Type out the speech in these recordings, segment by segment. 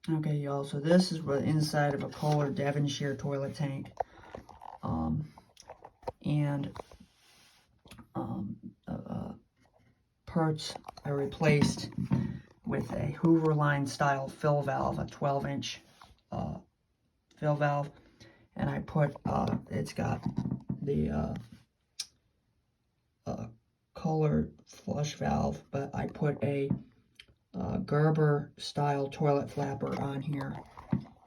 Okay, y'all, so this is the inside of a Kohler Devonshire toilet tank. Parts I replaced with a Hoover line style fill valve, a 12-inch fill valve, and I put, it's got the Kohler flush valve, but I put a Gerber style toilet flapper on here.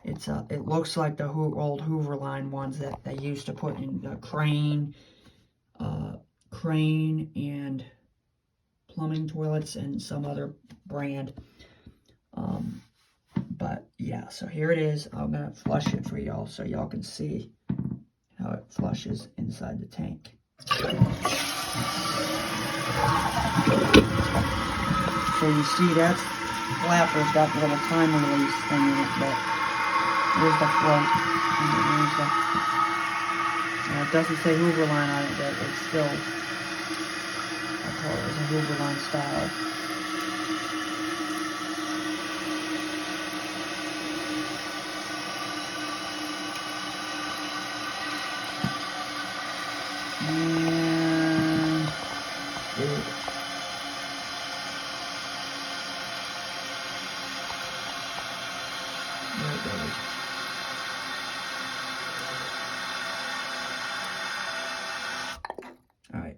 It looks like the old Hoover line ones that they used to put in the Crane and plumbing toilets and some other brand. But yeah, so here it is. I'm gonna flush it for y'all so y'all can see how it flushes inside the tank. So you see that's flapper's got the little time release thing in it, but here's the float. And here's the, it doesn't say Hoover line on it, but it's still, I call it a Hoover line style. And there it goes. All right,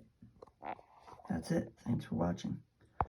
that's it. Thanks for watching.